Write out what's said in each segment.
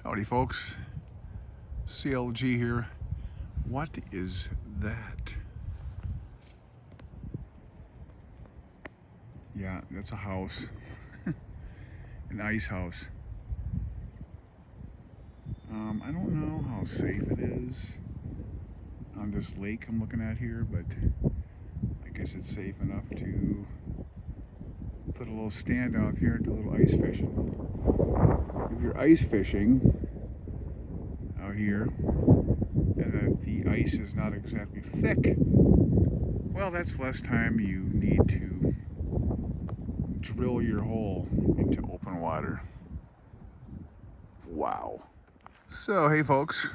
Howdy folks, CLG here. What is that? Yeah, that's a house, an ice house. I don't know how safe it is on this lake I'm looking at here, but I guess it's safe enough to put a little stand out here and do a little ice fishing. If you're ice fishing out here and the ice is not exactly thick, well, that's less time you need to drill your hole into open water. Wow. So, hey folks,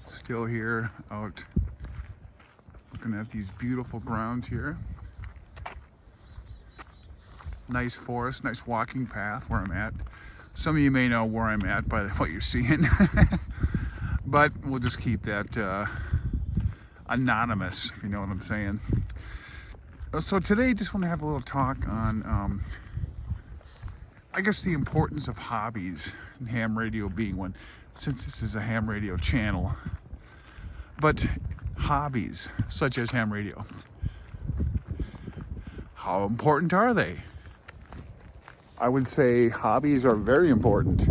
still here out looking at these beautiful grounds here. Nice forest, nice walking path where I'm at. Some of you may know where I'm at by what you're seeing, but we'll just keep that anonymous, if you know what I'm saying. So today, just want to have a little talk on, I guess, the importance of hobbies, and ham radio being one, since this is a ham radio channel. But hobbies, such as ham radio, how important are they? I would say hobbies are very important.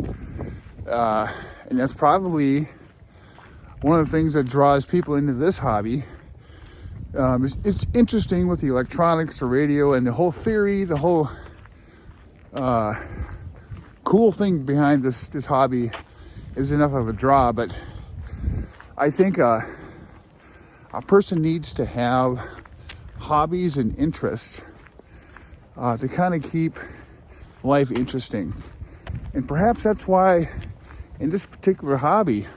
And that's probably one of the things that draws people into this hobby. It's interesting with the electronics, the radio, and the whole theory, the whole cool thing behind this hobby is enough of a draw. But I think a person needs to have hobbies and interests to kind of keep life interesting. And perhaps that's why in this particular hobby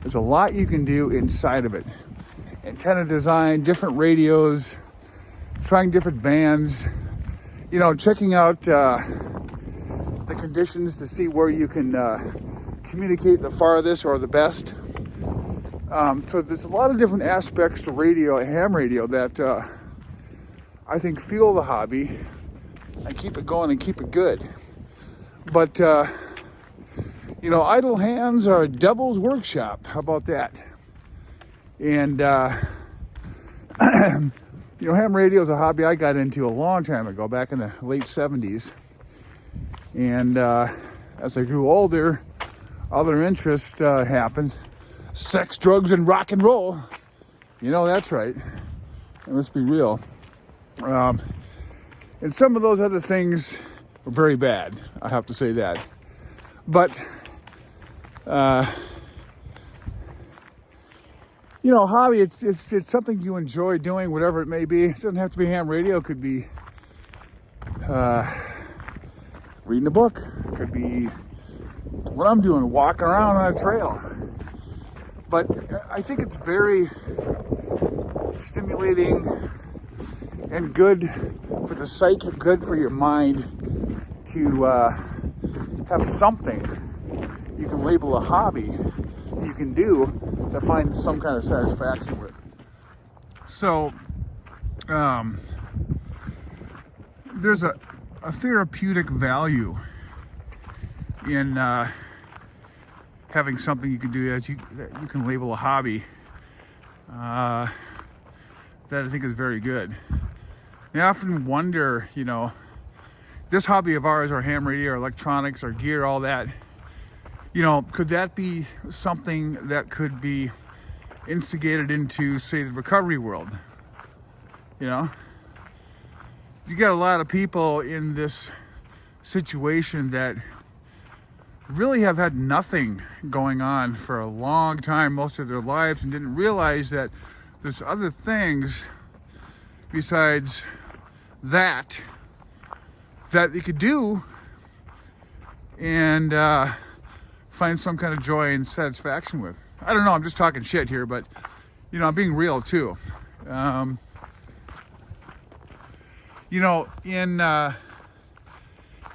there's a lot you can do inside of it. Antenna design, different radios, trying different bands, checking out the conditions to see where you can communicate the farthest or the best. So there's a lot of different aspects to radio, ham radio, that I think fuel the hobby and keep it going and keep it good. But idle hands are a devil's workshop. How about that? And ham radio is a hobby I got into a long time ago, back in the late 70s. And as I grew older, other interests happened. Sex, drugs, and rock and roll. That's right. And let's be real. And some of those other things were very bad, I have to say that. But, hobby, it's something you enjoy doing, whatever it may be. It doesn't have to be ham radio. It could be reading a book. It could be what I'm doing, walking around on a trail. But I think it's very stimulating and good for the psyche, good for your mind to have something you can label a hobby you can do to find some kind of satisfaction with. So there's a therapeutic value in having something you can do that you can label a hobby that I think is very good. I often wonder, this hobby of ours, our ham radio, our electronics, our gear, all that, could that be something that could be instigated into, say, the recovery world? You got a lot of people in this situation that really have had nothing going on for a long time, most of their lives, and didn't realize that there's other things besides that you could do and find some kind of joy and satisfaction with. I don't know, I'm just talking shit here, but I'm being real too. In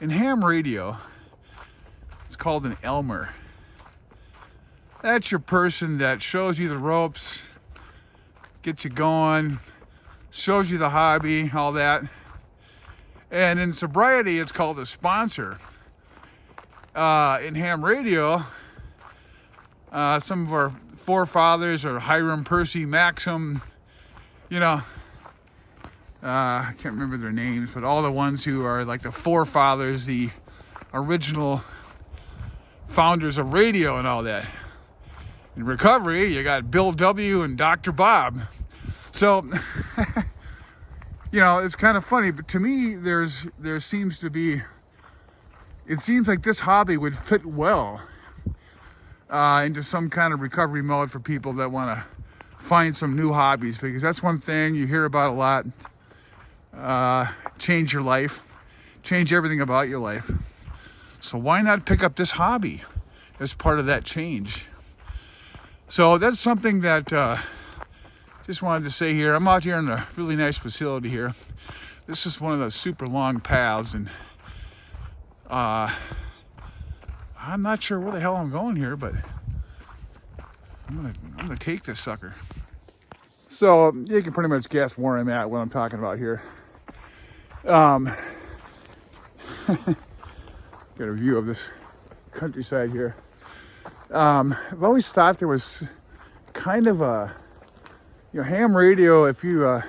ham radio, it's called an Elmer. That's your person that shows you the ropes, gets you going, shows you the hobby, all that. And in sobriety, it's called a sponsor. In ham radio, some of our forefathers, or Hiram, Percy, Maxim, you know, I can't remember their names, but all the ones who are like the forefathers, the original founders of radio and all that. In recovery, you got Bill W. and Dr. Bob. So, you know, it's kind of funny, but to me, there seems to be, it seems like this hobby would fit well into some kind of recovery mode for people that want to find some new hobbies, because that's one thing you hear about a lot. Change your life, change everything about your life. So why not pick up this hobby as part of that change? So that's something that just wanted to say here. I'm out here in a really nice facility here. This is one of those super long paths, and I'm not sure where the hell I'm going here, but I'm gonna take this sucker. So you can pretty much guess where I'm at, what I'm talking about here. Got a view of this countryside here. I've always thought there was kind of a, you know, ham radio. If you got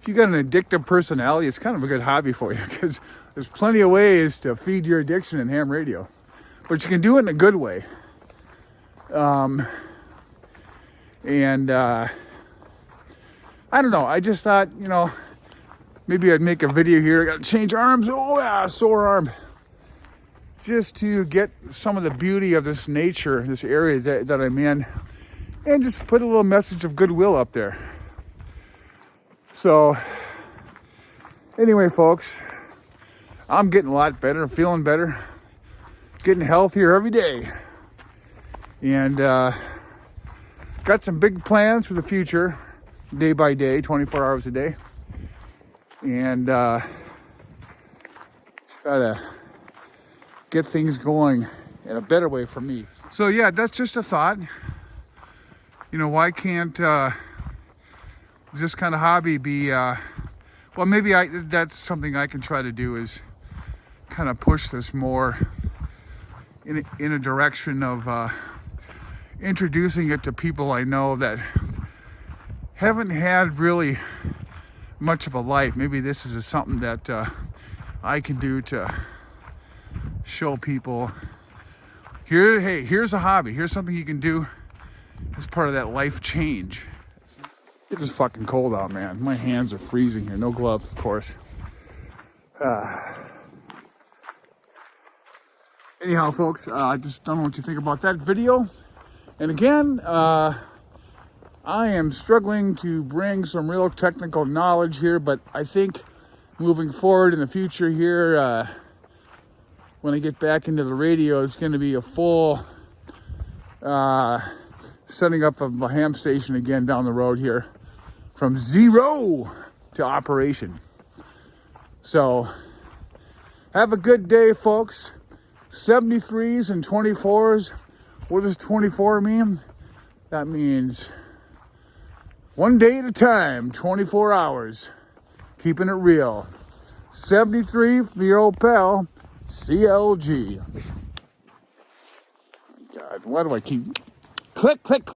an addictive personality, it's kind of a good hobby for you, because there's plenty of ways to feed your addiction in ham radio, but you can do it in a good way. I don't know. I just thought, you know, maybe I'd make a video here. I got to change arms. Oh yeah, sore arm. Just to get some of the beauty of this nature, this area that I'm in, and just put a little message of goodwill up there. So anyway, folks, I'm getting a lot better, feeling better, getting healthier every day, and got some big plans for the future, day by day, 24 hours a day, and gotta get things going in a better way for me. So yeah, that's just a thought. You know, why can't this kind of hobby be, well, maybe that's something I can try to do, is kind of push this more in a direction of introducing it to people I know that haven't had really much of a life. Maybe this is something that I can do to show people, here, hey, here's a hobby, here's something you can do as part of that life change. It is fucking cold out, man. My hands are freezing here. No gloves, of course. Anyhow, folks, I just don't know what you think about that video. And again, I am struggling to bring some real technical knowledge here, but I think moving forward in the future here, when I get back into the radio, it's going to be a full setting up of a ham station again down the road here, from zero to operation. So have a good day, folks. 73s and 24s. What does 24 mean? That means one day at a time, 24 hours, keeping it real. 73 for your old pal, CLG. God, why do I keep click, click?